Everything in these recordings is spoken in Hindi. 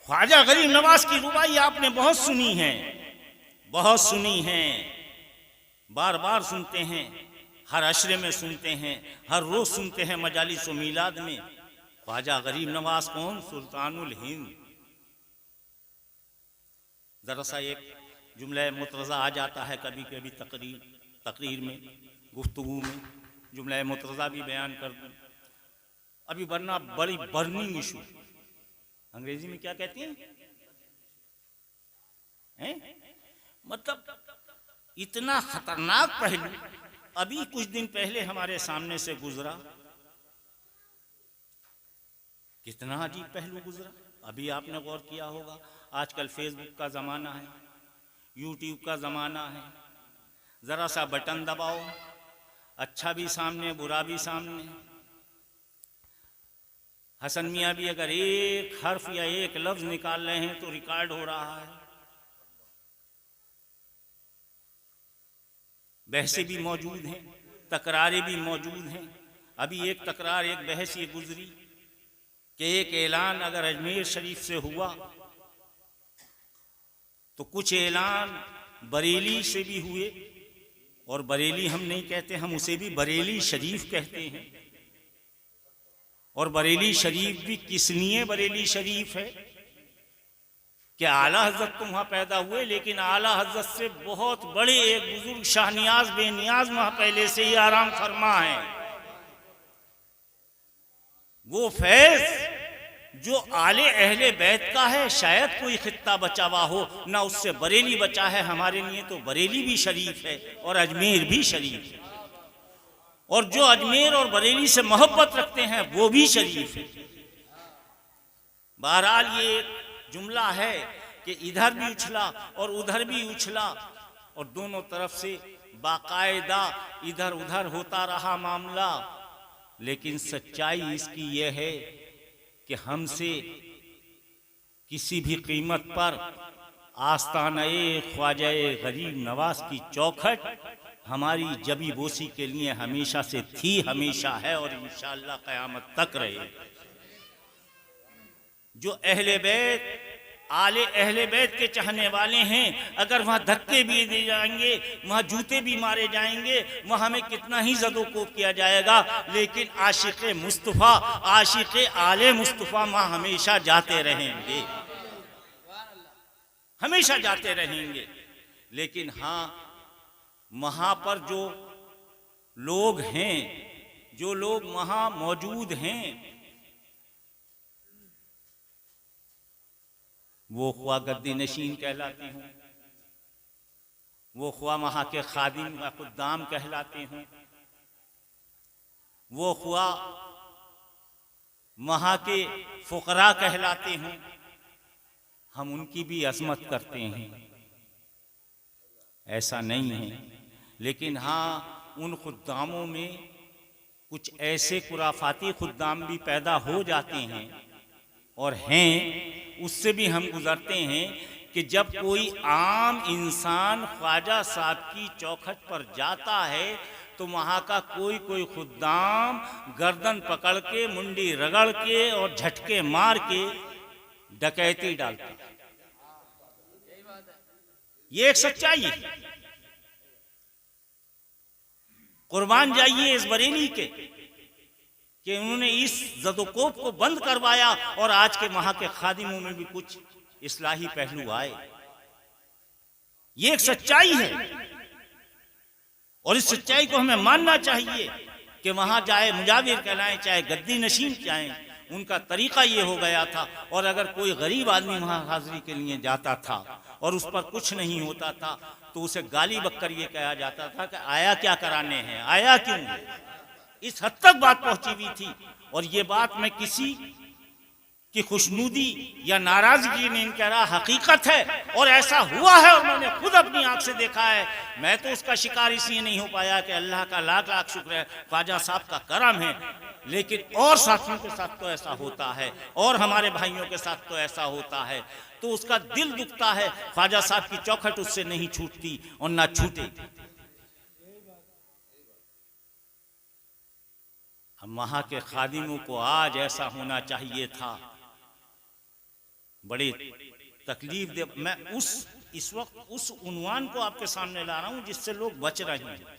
ख्वाजा गरीब नवाज की रुबाई आपने बहुत सुनी है, बहुत सुनी है, बार बार सुनते हैं, हर अशरे में सुनते हैं, हर रोज सुनते हैं मजालिस व मीलाद में। ख्वाजा गरीब नवाज कौन? सुल्तानुल हिंद। जरा सा एक जुमला मुतरज़ा आ जाता है कभी कभी तकरीर में, गुफ्तगू में, जुमला मुतरज़ा भी बयान कर दूं अभी, वरना बड़ी बर्निंग इशू, अंग्रेजी में क्या कहती हैं? मतलब इतना खतरनाक पहलू अभी कुछ दिन पहले हमारे सामने से गुजरा। कितना अजीब पहलू गुजरा। अभी आपने गौर किया होगा, आजकल फेसबुक का ज़माना है, यूट्यूब का ज़माना है, ज़रा सा बटन दबाओ, अच्छा भी सामने, बुरा भी सामने। हसन मियाँ भी अगर एक हर्फ या एक लफ्ज़ निकाल रहे हैं तो रिकॉर्ड हो रहा है। बहसें भी मौजूद हैं, तकरारें भी मौजूद हैं। अभी एक तकरार, एक बहस ये गुजरी कि एक ऐलान अगर अजमेर शरीफ से हुआ तो कुछ ऐलान बरेली से भी हुए, और बरेली हम नहीं कहते, हम उसे भी बरेली शरीफ कहते हैं। और बरेली शरीफ भी किस लिए बरेली शरीफ है कि आला हजरत तो वहाँ पैदा हुए, लेकिन आला हजरत से बहुत बड़े एक बुजुर्ग शाहनियाज बेनियाज वहाँ पहले से ही आराम फरमा है। वो फैज जो आले अहले बैत का है, शायद कोई खित्ता बचा हुआ हो, ना उससे बरेली बचा है। हमारे लिए तो बरेली भी शरीफ है और अजमेर भी शरीफ है, और जो अजमेर और बरेली से मोहब्बत रखते हैं वो भी शरीफ है। बहरहाल ये जुमला है कि इधर भी उछला और उधर भी उछला, और दोनों तरफ से बाकायदा इधर उधर होता रहा मामला। लेकिन सच्चाई इसकी यह है कि हमसे किसी भी कीमत पर आस्ताने ख्वाजा गरीब नवाज की चौखट हमारी जबी बोसी के लिए हमेशा से थी, हमेशा है, और इंशाअल्लाह क़यामत तक रहे। जो अहले बैत, आले अहले बैत के चाहने वाले हैं, अगर वहाँ धक्के भी दिए जाएंगे, वहाँ जूते भी मारे जाएंगे, वहाँ हमें कितना ही ज़दोकोब किया जाएगा, लेकिन आशिक़ मुस्तफ़ा, आशिक़ आले मुस्तफ़ा वहाँ हमेशा जाते रहेंगे, हमेशा जाते रहेंगे। लेकिन हाँ, वहाँ पर जो लोग हैं, जो लोग वहाँ मौजूद हैं, वो ख्वा गद्दी नशीन कहलाते हों, वो ख्वा वहाँ के खादिम व खुद्दाम कहलाते हों, वो ख्वा वहाँ के फुकरा कहलाते हों, हम उनकी भी अज़मत करते हैं, ऐसा नहीं है। लेकिन हाँ, उन खुद्दामों में कुछ ऐसे खुराफाती खुद्दाम भी पैदा हो जाते हैं, और हैं, उससे भी हम गुजरते हैं कि जब कोई आम इंसान ख्वाजा साहब की चौखट पर जाता है तो वहाँ का कोई कोई खुद्दाम गर्दन पकड़ के, मुंडी रगड़ के और झटके मार के डकैती डालता है। ये एक सच्चाई है। कुर्बान जाइए इस बरेली के कि उन्होंने इस ज़दोकोब को बंद करवाया, और आज के वहां के खादिमों में भी कुछ इस्लाही पहलू आए। ये एक सच्चाई है, और इस सच्चाई को हमें मानना चाहिए कि वहां चाहे मुजाविर कहलाएं, चाहे गद्दी नशीन चाहें, उनका तरीका ये हो गया था। और अगर कोई गरीब आदमी वहां हाजिरी के लिए जाता था और उस पर कुछ नहीं होता था तो उसे गाली बककर ये कहा जाता था कि आया क्या कराने हैं, आया क्यों। इस हद तक बात पहुंची हुई थी। और ये बात मैं किसी की खुशनुदी या नाराजगी नहीं कह रहा, हकीकत है, और ऐसा हुआ है, और मैंने खुद अपनी आंख से देखा है। मैं तो उसका शिकार इसलिए नहीं हो पाया कि अल्लाह का लाख लाख शुक्र है, ख्वाजा साहब का करम है, लेकिन और साथियों के साथ तो ऐसा होता है, और हमारे भाइयों के साथ तो ऐसा होता है, तो उसका दिल दुखता है। ख्वाजा साहब की चौखट उससे नहीं छूटती और ना छूटे। हम वहां के खादिमों को आज ऐसा होना चाहिए था, बड़ी तकलीफ दे। मैं इस वक्त उस उन्वान को आपके सामने ला रहा हूं जिससे लोग बच रहे हैं।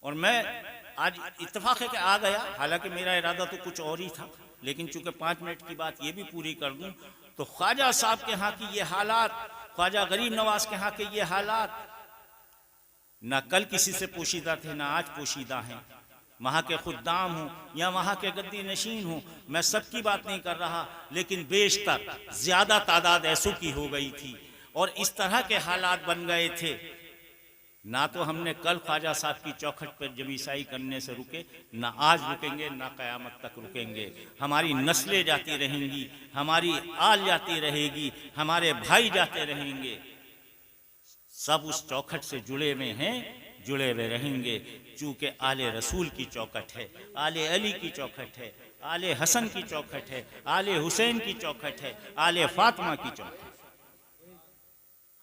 और मैं आज इत्तेफाक है कि आ गया, हालांकि मेरा इरादा तो कुछ और ही था, लेकिन चूंकि 5 मिनट की बात ये भी पूरी कर दूं तो ख्वाजा साहब के यहाँ की ये हालात, ख्वाजा गरीब नवाज के यहाँ के ये हालात ना कल किसी से पोशीदा थे ना आज पोशीदा हैं। वहाँ के खुद्दाम हों या वहाँ के गद्दी नशीन हों, मैं सबकी बात नहीं कर रहा, लेकिन बेशतर ज़्यादा तादाद ऐसों की हो गई थी और इस तरह के हालात बन गए थे। ना तो हमने कल ख्वाजा साहब की चौखट पर जब ईसाई करने से रुके, ना आज रुकेंगे, ना क़यामत तक रुकेंगे। हमारी नस्लें जाती रहेंगी, हमारी आल जाती रहेगी, हमारे भाई जाते रहेंगे, सब उस चौखट से जुड़े हुए हैं, जुड़े हुए रहेंगे। चूँकि आले रसूल की चौखट है, आले अली की चौखट है, आले हसन की चौखट है, आले हुसैन की चौखट है, आले फातिमा की चौखट है।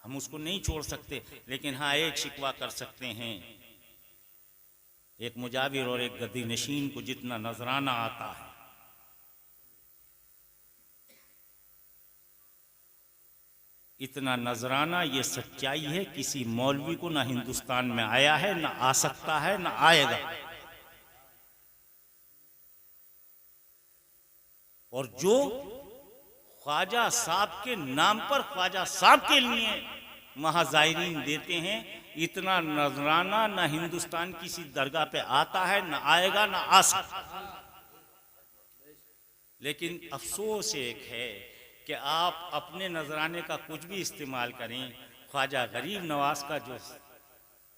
हम उसको नहीं छोड़ सकते, लेकिन हाँ एक शिकवा कर सकते हैं, एक मुजाविर और एक गद्दी नशीन को जितना नजराना आता है, इतना नजराना ये सच्चाई है किसी मौलवी को ना हिंदुस्तान में आया है, ना आ सकता है, ना आएगा। और जो ख्वाजा साहब के नाम पर ख्वाजा साहब के लिए वहां जायरीन देते हैं, इतना नजराना ना हिंदुस्तान किसी दरगाह पे आता है, ना आएगा, ना आ सकता। लेकिन अफसोस एक है कि आप अपने नजराने का कुछ भी इस्तेमाल करें, ख्वाजा गरीब नवाज का जो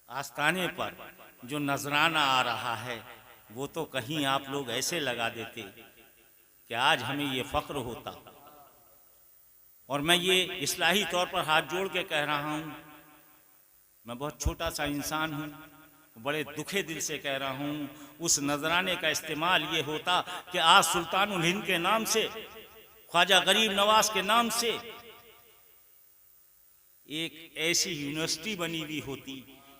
आस्थाने पर जो नजराना आ रहा है वो तो कहीं आप लोग ऐसे लगा देते कि आज हमें ये फ़ख्र होता। और मैं ये इस्लाही तौर पर हाथ जोड़ के कह रहा हूँ, मैं बहुत छोटा सा इंसान हूँ, बड़े दुखे दिल से कह रहा हूँ, उस नजराने का इस्तेमाल ये होता कि आज सुल्तानुल हिंद के नाम से, ख्वाजा गरीब नवाज के नाम से एक ऐसी यूनिवर्सिटी बनी हुई होती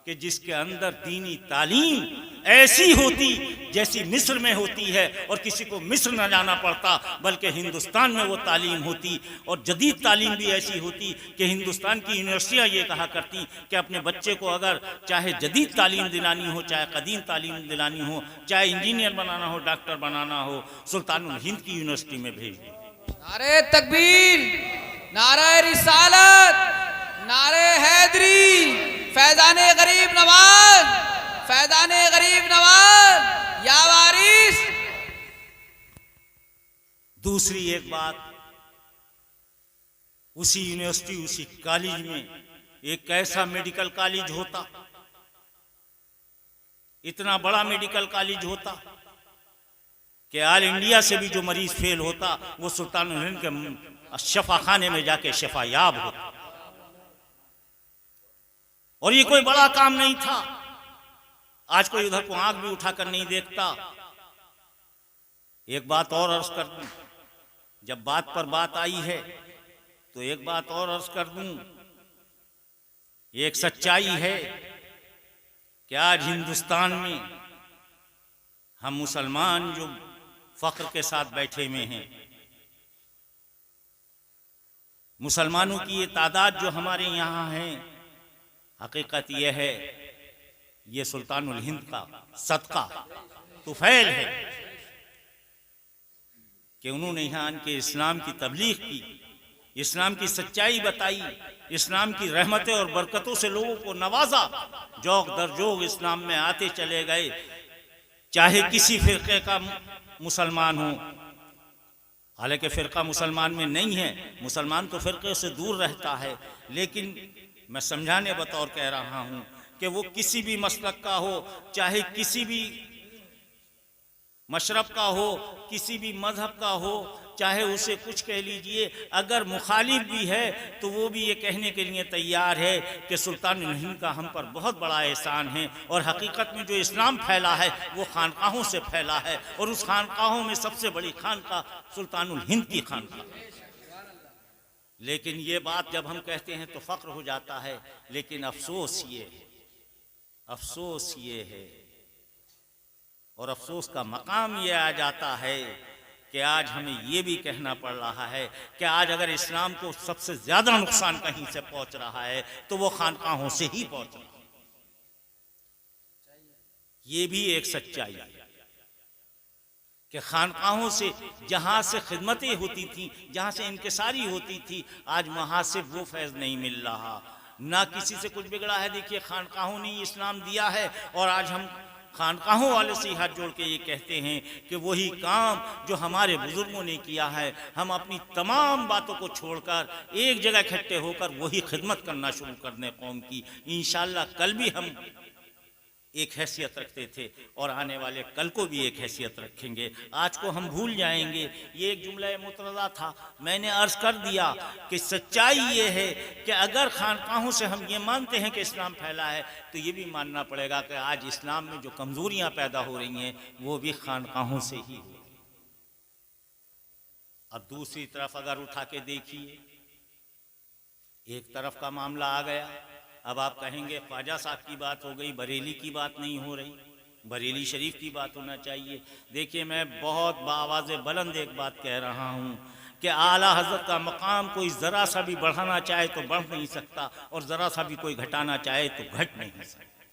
कि जिसके अंदर दीनी तालीम ऐसी होती जैसी मिस्र में होती है, और किसी को मिस्र न जाना पड़ता बल्कि हिंदुस्तान में वो तालीम होती। और जदीद तालीम भी ऐसी होती कि हिंदुस्तान की यूनिवर्सिटियाँ ये कहा करती कि अपने बच्चे को अगर चाहे जदीद तालीम दिलानी हो, चाहे कदीम तालीम दिलानी हो, चाहे इंजीनियर बनाना हो, डॉक्टर बनाना हो, सुल्तानुल हिंद की यूनिवर्सिटी में भेज दो। नारे तकबीर, नारे रिसालत, नारे हैदरी, फैजाने गरीब नवाज, फैजाने गरीब नवाज या वारिस। दूसरी एक बात, उसी यूनिवर्सिटी, उसी कॉलेज में एक ऐसा मेडिकल कॉलेज होता, इतना बड़ा मेडिकल कॉलेज होता कि ऑल इंडिया से भी जो मरीज फेल होता वो सुल्तानुल हिंद के शफा खाने में जाके शफा याब होता। और ये कोई बड़ा काम नहीं था, आज कोई उधर को आंख भी उठाकर नहीं देखता। एक बात और अर्ज कर दूं, जब बात पर बात आई है तो एक बात और अर्ज कर दूं, एक सच्चाई है कि आज हिंदुस्तान में हम मुसलमान जो फख्र के साथ बैठे हुए हैं, मुसलमानों की ये तादाद जो हमारे यहाँ है, हकीकत यह है ये सुल्तानुल हिंद का सदका तुफैल है कि उन्होंने यहाँ के इस्लाम की तबलीग की, इस्लाम की सच्चाई बताई, इस्लाम की रहमतें और बरकतों से लोगों को नवाजा, जोग दर जोग इस्लाम में आते चले गए। चाहे किसी फिरके का मुसलमान हो, हालांकि फ़िरका मुसलमान में नहीं है, मुसलमान तो फ़िरके से दूर रहता है, लेकिन मैं समझाने बतौर कह रहा हूँ कि वो किसी भी मसलक का हो, चाहे किसी भी मशरब का हो, किसी भी मजहब का हो, चाहे उसे कुछ कह लीजिए, अगर मुखालिफ भी है तो वो भी ये कहने के लिए तैयार है कि सुल्तानुल हिंद का हम पर बहुत बड़ा एहसान है। और हकीकत में जो इस्लाम फैला है वो खानकाहों से फैला है, और उस खानकाहों में सबसे बड़ी खानका सुल्तानुल हिंद की खानका। लेकिन ये बात जब हम कहते हैं तो फ़ख्र हो जाता है, लेकिन अफसोस ये है, अफसोस ये है, और अफसोस का मकाम ये आ जाता है कि आज हमें ये भी कहना पड़ रहा है कि आज अगर इस्लाम को सबसे ज्यादा नुकसान कहीं से पहुंच रहा है तो वो खानकाहों से ही पहुंच रहा है। ये भी एक सच्चाई है कि खानकाहों से जहां से खिदमतें होती थी, जहां से इंकिसारी होती थी, आज वहां से वो फैज़ नहीं मिल रहा। ना किसी से कुछ बिगड़ा है। देखिए, खानकाहों ने इस्लाम दिया है और आज हम खानकाहों वाले से हाथ जोड़ के ये कहते हैं कि वही काम जो हमारे बुजुर्गों ने किया है, हम अपनी तमाम बातों को छोड़कर एक जगह इकट्ठे होकर वही खिदमत करना शुरू कर दें कौम की। इंशाअल्लाह कल भी हम एक हैसियत रखते थे और आने वाले कल को भी एक हैसियत रखेंगे। आज को हम भूल जाएंगे। ये एक जुमला मुतरदा था, मैंने अर्ज कर दिया कि सच्चाई ये है कि अगर खानकाहों से हम ये मानते हैं कि इस्लाम फैला है तो ये भी मानना पड़ेगा कि आज इस्लाम में जो कमजोरियां पैदा हो रही हैं वो भी खानकाहों से ही हो रही। अब दूसरी तरफ अगर उठा के देखिए, एक तरफ का मामला आ गया। अब आप कहेंगे ख्वाजा साहब की बात हो गई, बरेली की बात नहीं हो रही, बरेली शरीफ की बात होना चाहिए। देखिए, मैं बहुत बावाज़े बुलंद एक बात कह रहा हूँ कि आला हज़रत का मकाम कोई ज़रा सा भी बढ़ाना चाहे तो बढ़ नहीं सकता और ज़रा सा भी कोई घटाना चाहे तो घट नहीं सकता।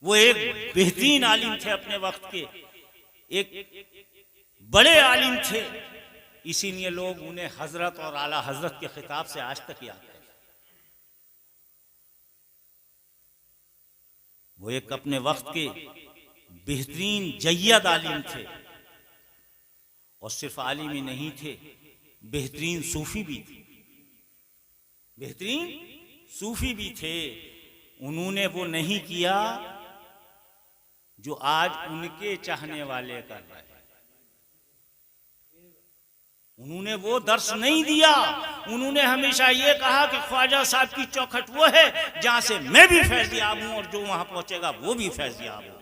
वो एक बेहतरीन आलिम थे, अपने वक्त के एक बड़े आलिम थे, इसीलिए लोग उन्हें हज़रत और आला हज़रत के खिताब से आज तक याद करते। वो एक अपने वक्त के बेहतरीन जय्यद आलिम थे और सिर्फ आलिम ही नहीं थे, बेहतरीन सूफी भी थे, बेहतरीन सूफी भी थे। उन्होंने वो नहीं किया जो आज उनके चाहने वाले कर रहे हैं। उन्होंने वो दर्श नहीं दिया। उन्होंने हमेशा ये कहा कि ख्वाजा साहब की चौखट वो है जहां से मैं भी फैज़याब हूं और जो वहां पहुंचेगा वो भी फैज़याब हो।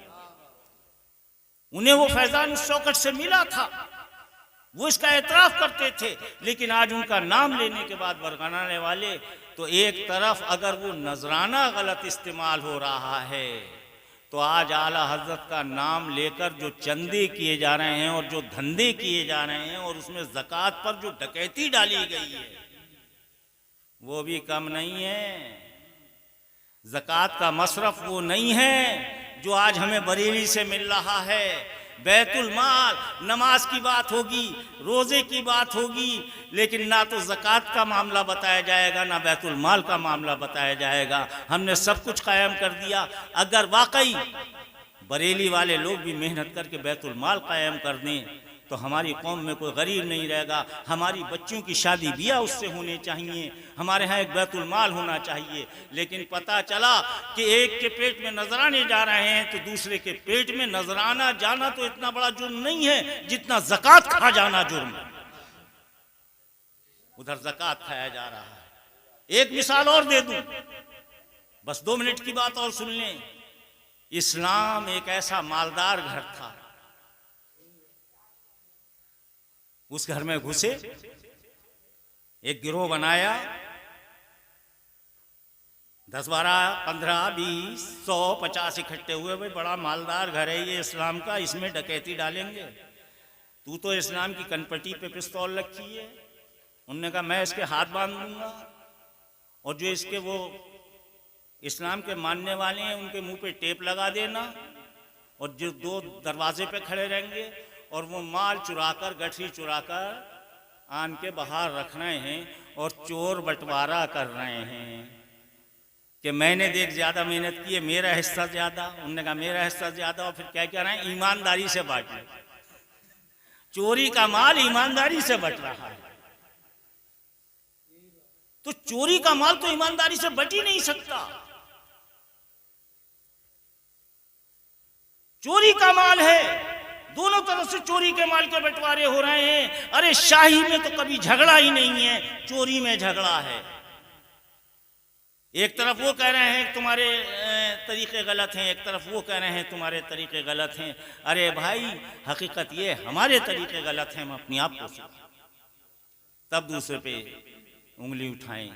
उन्हें वो फैजान उस चौखट से मिला था, वो इसका एतराफ करते थे। लेकिन आज उनका नाम लेने के बाद बरगनाने वाले, तो एक तरफ अगर वो नजराना गलत इस्तेमाल हो रहा है तो आज आला हजरत का नाम लेकर जो चंदे किए जा रहे हैं और जो धंधे किए जा रहे हैं और उसमें ज़कात पर जो डकैती डाली गई है वो भी कम नहीं है। ज़कात का मसरफ वो नहीं है जो आज हमें बरेली से मिल रहा है। बैतुल माल, नमाज की बात होगी, रोज़े की बात होगी, लेकिन ना तो ज़कात का मामला बताया जाएगा ना बैतुल माल का मामला बताया जाएगा। हमने सब कुछ कायम कर दिया। अगर वाकई बरेली वाले लोग भी मेहनत करके बैतुल माल कायम कर दें तो हमारी कौम में कोई गरीब नहीं रहेगा। हमारी बच्चियों की शादी ब्याह उससे होने चाहिए, हमारे यहाँ एक बैतुल माल होना चाहिए। लेकिन पता चला कि एक के पेट में नजराने जा रहे हैं तो दूसरे के पेट में नजराना जाना तो इतना बड़ा जुर्म नहीं है जितना ज़कात खा जाना जुर्म है। उधर ज़कात खाया जा रहा है। एक मिसाल और दे दूं, बस 2 मिनट की बात और सुन लें। इस्लाम एक ऐसा मालदार घर था, उस घर में घुसे, एक गिरोह बनाया, 10, 12, 15, 20, 100, 50 इकट्ठे हुए। भाई बड़ा मालदार घर है ये इस्लाम का, इसमें डकैती डालेंगे। तू तो इस्लाम की कनपटी पे पिस्तौल रखी है। उन्होंने कहा मैं इसके हाथ बांध दूंगा और जो इसके वो इस्लाम के मानने वाले हैं उनके मुंह पे टेप लगा देना और जो 2 दरवाजे पे खड़े रहेंगे और वो माल चुराकर, गठरी चुराकर आन के बाहर रख रहे हैं और चोर बंटवारा कर रहे हैं कि मैंने देख ज्यादा मेहनत की है, मेरा हिस्सा ज्यादा। उन्होंने कहा मेरा हिस्सा ज्यादा, और फिर क्या कह रहे हैं, ईमानदारी से बांटे। चोरी का माल ईमानदारी से बट रहा है। तो चोरी का माल तो ईमानदारी से बट ही नहीं सकता। चोरी का माल है, दोनों तरफ से चोरी के माल के बंटवारे हो रहे हैं। अरे शाही में तो कभी झगड़ा ही नहीं है, चोरी में झगड़ा है। एक तरफ वो कह रहे हैं तुम्हारे तरीके गलत हैं, एक तरफ वो कह रहे हैं तुम्हारे तरीके गलत हैं। अरे भाई हकीकत ये हमारे तरीके गलत हैं, हम अपने आप को तब दूसरे पे उंगली उठाएं।